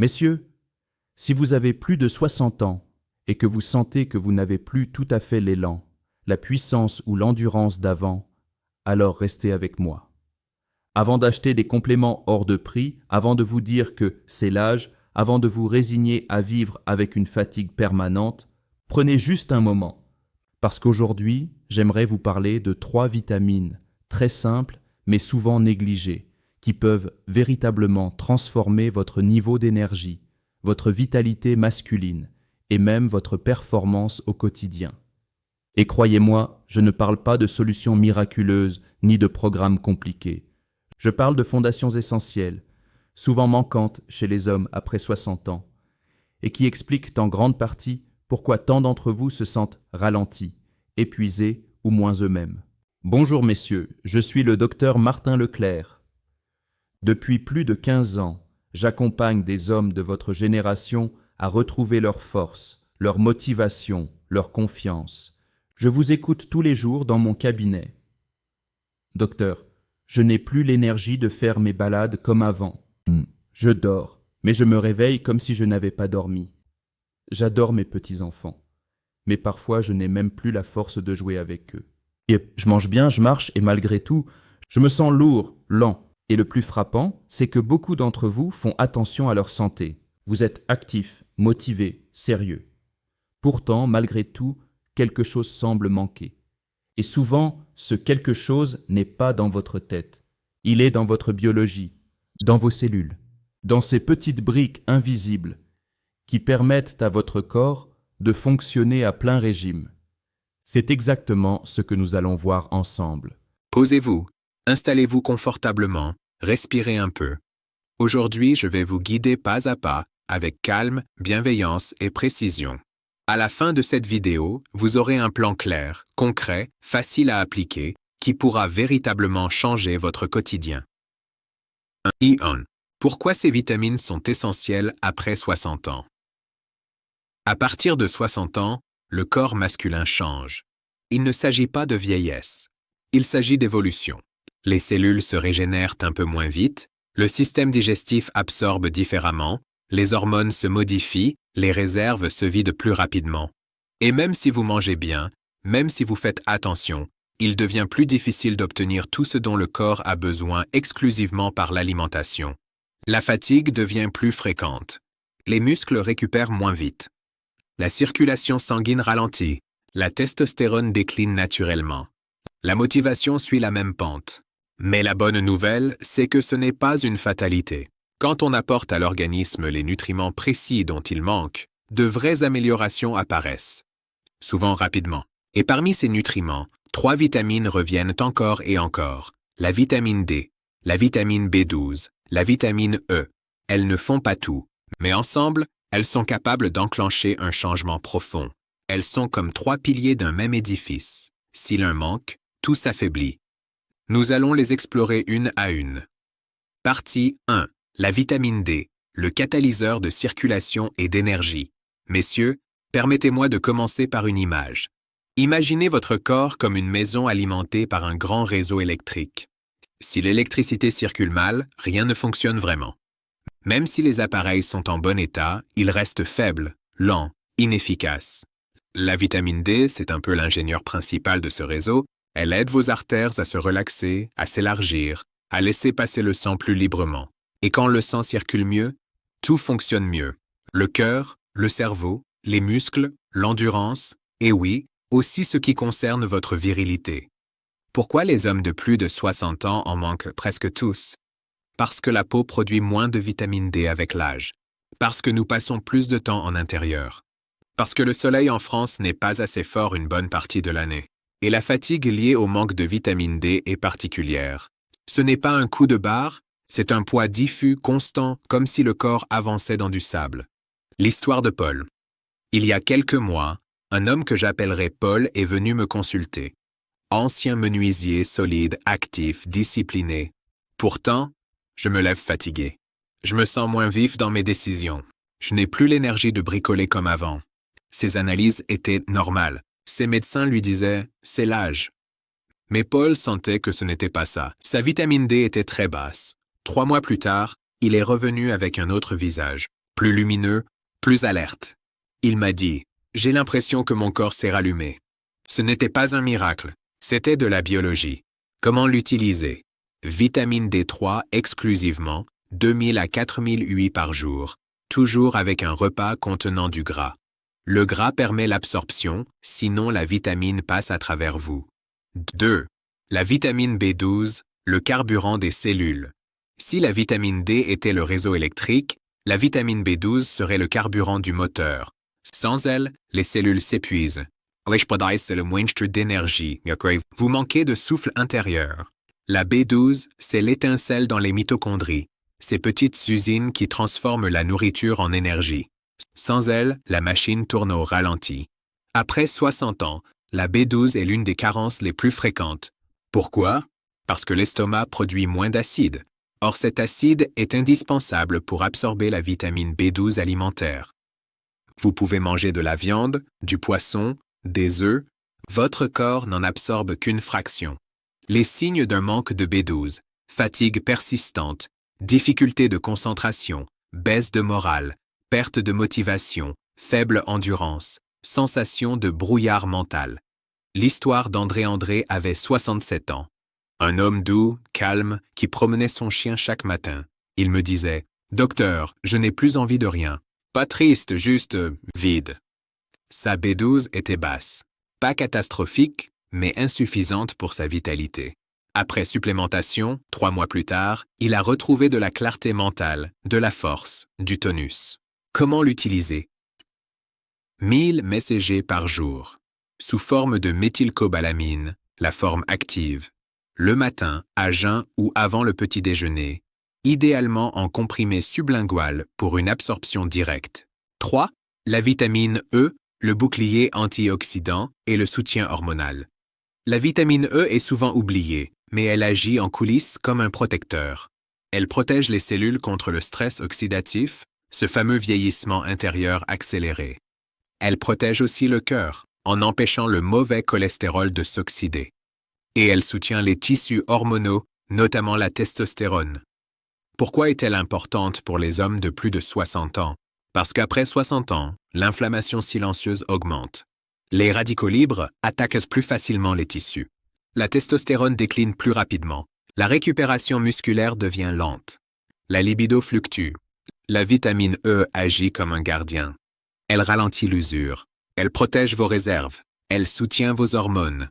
Messieurs, si vous avez plus de 60 ans et que vous sentez que vous n'avez plus tout à fait l'élan, la puissance ou l'endurance d'avant, alors restez avec moi. Avant d'acheter des compléments hors de prix, avant de vous dire que c'est l'âge, avant de vous résigner à vivre avec une fatigue permanente, prenez juste un moment. Parce qu'aujourd'hui, j'aimerais vous parler de 3 vitamines, très simples mais souvent négligées, qui peuvent véritablement transformer votre niveau d'énergie, votre vitalité masculine et même votre performance au quotidien. Et croyez-moi, je ne parle pas de solutions miraculeuses ni de programmes compliqués. Je parle de fondations essentielles, souvent manquantes chez les hommes après 60 ans, et qui expliquent en grande partie pourquoi tant d'entre vous se sentent ralentis, épuisés ou moins eux-mêmes. Bonjour messieurs, je suis le docteur Martin Leclerc. Depuis plus de 15 ans, j'accompagne des hommes de votre génération à retrouver leur force, leur motivation, leur confiance. Je vous écoute tous les jours dans mon cabinet. Docteur, je n'ai plus l'énergie de faire mes balades comme avant. Je dors, mais je me réveille comme si je n'avais pas dormi. J'adore mes petits-enfants, mais parfois je n'ai même plus la force de jouer avec eux. Et je mange bien, je marche, et malgré tout, je me sens lourd, lent. Et le plus frappant, c'est que beaucoup d'entre vous font attention à leur santé. Vous êtes actifs, motivés, sérieux. Pourtant, malgré tout, quelque chose semble manquer. Et souvent, ce quelque chose n'est pas dans votre tête. Il est dans votre biologie, dans vos cellules, dans ces petites briques invisibles qui permettent à votre corps de fonctionner à plein régime. C'est exactement ce que nous allons voir ensemble. Posez-vous, installez-vous confortablement, respirez un peu. Aujourd'hui, je vais vous guider pas à pas, avec calme, bienveillance et précision. À la fin de cette vidéo, vous aurez un plan clair, concret, facile à appliquer, qui pourra véritablement changer votre quotidien. 1. Ion. Pourquoi ces vitamines sont essentielles après 60 ans? À partir de 60 ans, le corps masculin change. Il ne s'agit pas de vieillesse. Il s'agit d'évolution. Les cellules se régénèrent un peu moins vite, le système digestif absorbe différemment, les hormones se modifient, les réserves se vident plus rapidement. Et même si vous mangez bien, même si vous faites attention, il devient plus difficile d'obtenir tout ce dont le corps a besoin exclusivement par l'alimentation. La fatigue devient plus fréquente. Les muscles récupèrent moins vite. La circulation sanguine ralentit. La testostérone décline naturellement. La motivation suit la même pente. Mais la bonne nouvelle, c'est que ce n'est pas une fatalité. Quand on apporte à l'organisme les nutriments précis dont il manque, de vraies améliorations apparaissent. Souvent rapidement. Et parmi ces nutriments, 3 vitamines reviennent encore et encore. La vitamine D, la vitamine B12, la vitamine E. Elles ne font pas tout, mais ensemble, elles sont capables d'enclencher un changement profond. Elles sont comme 3 piliers d'un même édifice. Si l'un manque, tout s'affaiblit. Nous allons les explorer une à une. Partie 1. La vitamine D, le catalyseur de circulation et d'énergie. Messieurs, permettez-moi de commencer par une image. Imaginez votre corps comme une maison alimentée par un grand réseau électrique. Si l'électricité circule mal, rien ne fonctionne vraiment. Même si les appareils sont en bon état, ils restent faibles, lents, inefficaces. La vitamine D, c'est un peu l'ingénieur principal de ce réseau. Elle aide vos artères à se relaxer, à s'élargir, à laisser passer le sang plus librement. Et quand le sang circule mieux, tout fonctionne mieux. Le cœur, le cerveau, les muscles, l'endurance, et oui, aussi ce qui concerne votre virilité. Pourquoi les hommes de plus de 60 ans en manquent presque tous? Parce que la peau produit moins de vitamine D avec l'âge. Parce que nous passons plus de temps en intérieur. Parce que le soleil en France n'est pas assez fort une bonne partie de l'année. Et la fatigue liée au manque de vitamine D est particulière. Ce n'est pas un coup de barre, c'est un poids diffus, constant, comme si le corps avançait dans du sable. L'histoire de Paul. Il y a quelques mois, un homme que j'appellerais Paul est venu me consulter. Ancien menuisier, solide, actif, discipliné. Pourtant, je me lève fatigué. Je me sens moins vif dans mes décisions. Je n'ai plus l'énergie de bricoler comme avant. Ses analyses étaient normales. Ses médecins lui disaient « c'est l'âge ». Mais Paul sentait que ce n'était pas ça. Sa vitamine D était très basse. 3 mois plus tard, il est revenu avec un autre visage. plus lumineux, plus alerte. Il m'a dit, j'ai l'impression que mon corps s'est rallumé. Ce n'était pas un miracle, c'était de la biologie. Comment l'utiliser? Vitamine D3 exclusivement, 2000 à 4000 UI par jour, toujours avec un repas contenant du gras. Le gras permet l'absorption, sinon la vitamine passe à travers vous. 2. La vitamine B12, le carburant des cellules. Si la vitamine D était le réseau électrique, la vitamine B12 serait le carburant du moteur. Sans elle, les cellules s'épuisent. C'est le monstre d'énergie. Vous manquez de souffle intérieur. La B12, c'est l'étincelle dans les mitochondries, ces petites usines qui transforment la nourriture en énergie. Sans elle, la machine tourne au ralenti. Après 60 ans, la B12 est l'une des carences les plus fréquentes. Pourquoi? Parce que l'estomac produit moins d'acide. Or cet acide est indispensable pour absorber la vitamine B12 alimentaire. Vous pouvez manger de la viande, du poisson, des œufs, votre corps n'en absorbe qu'une fraction. Les signes d'un manque de B12, fatigue persistante, difficulté de concentration, baisse de morale, perte de motivation, faible endurance, sensation de brouillard mental. L'histoire d'André André avait 67 ans. Un homme doux, calme, qui promenait son chien chaque matin. Il me disait « Docteur, je n'ai plus envie de rien. Pas triste, juste vide. » Sa B12 était basse. Pas catastrophique, mais insuffisante pour sa vitalité. Après supplémentation, 3 mois plus tard, il a retrouvé de la clarté mentale, de la force, du tonus. Comment l'utiliser? 1000 mcg par jour, sous forme de méthylcobalamine, la forme active, le matin, à jeun ou avant le petit déjeuner, idéalement en comprimé sublingual pour une absorption directe. 3. La vitamine E, le bouclier antioxydant et le soutien hormonal. La vitamine E est souvent oubliée, mais elle agit en coulisses comme un protecteur. Elle protège les cellules contre le stress oxydatif, ce fameux vieillissement intérieur accéléré. Elle protège aussi le cœur, en empêchant le mauvais cholestérol de s'oxyder. Et elle soutient les tissus hormonaux, notamment la testostérone. Pourquoi est-elle importante pour les hommes de plus de 60 ans? Parce qu'après 60 ans, l'inflammation silencieuse augmente. Les radicaux libres attaquent plus facilement les tissus. La testostérone décline plus rapidement. La récupération musculaire devient lente. La libido fluctue. La vitamine E agit comme un gardien. Elle ralentit l'usure. Elle protège vos réserves. Elle soutient vos hormones.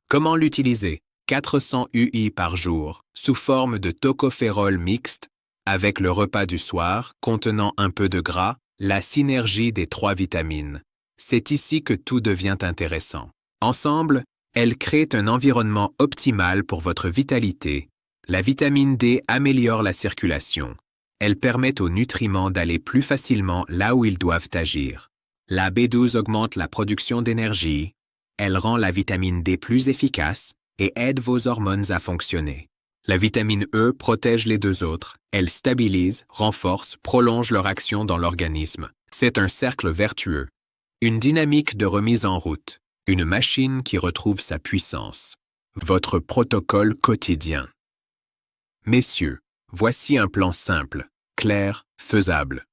Comment l'utiliser? 400 UI par jour, sous forme de tocophérol mixte, avec le repas du soir, contenant un peu de gras, la synergie des 3 vitamines. C'est ici que tout devient intéressant. Ensemble, elles créent un environnement optimal pour votre vitalité. La vitamine D améliore la circulation. Elle permet aux nutriments d'aller plus facilement là où ils doivent agir. La B12 augmente la production d'énergie. Elle rend la vitamine D plus efficace et aide vos hormones à fonctionner. La vitamine E protège les 2 autres. Elle stabilise, renforce, prolonge leur action dans l'organisme. C'est un cercle vertueux. Une dynamique de remise en route. Une machine qui retrouve sa puissance. Votre protocole quotidien. Messieurs, voici un plan simple, clair, faisable.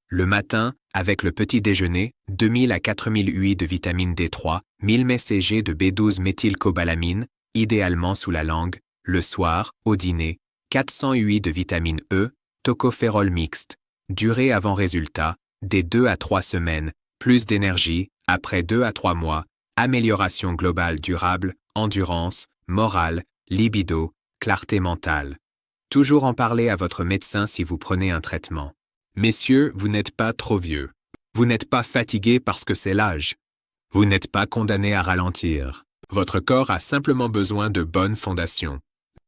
Le matin, avec le petit déjeuner, 2000 à 4000 UI de vitamine D3, 1000 mcg de B12 méthylcobalamine, idéalement sous la langue. Le soir, au dîner, 400 UI de vitamine E, tocophérol mixte. Durée avant résultat, des 2 à 3 semaines, plus d'énergie, après 2 à 3 mois, amélioration globale durable, endurance, morale, libido, clarté mentale. Toujours en parler à votre médecin si vous prenez un traitement. Messieurs, vous n'êtes pas trop vieux. Vous n'êtes pas fatigué parce que c'est l'âge. Vous n'êtes pas condamné à ralentir. Votre corps a simplement besoin de bonnes fondations.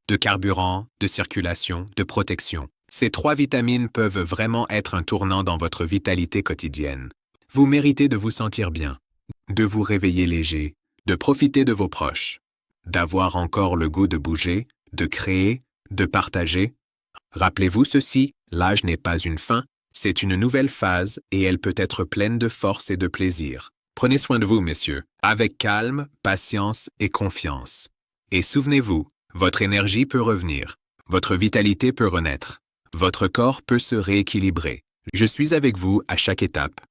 De carburant, de circulation, de protection. Ces 3 vitamines peuvent vraiment être un tournant dans votre vitalité quotidienne. Vous méritez de vous sentir bien, de vous réveiller léger, de profiter de vos proches, d'avoir encore le goût de bouger, de créer, de partager. Rappelez-vous ceci, l'âge n'est pas une fin, c'est une nouvelle phase et elle peut être pleine de force et de plaisir. Prenez soin de vous, messieurs, avec calme, patience et confiance. Et souvenez-vous, votre énergie peut revenir, votre vitalité peut renaître, votre corps peut se rééquilibrer. Je suis avec vous à chaque étape.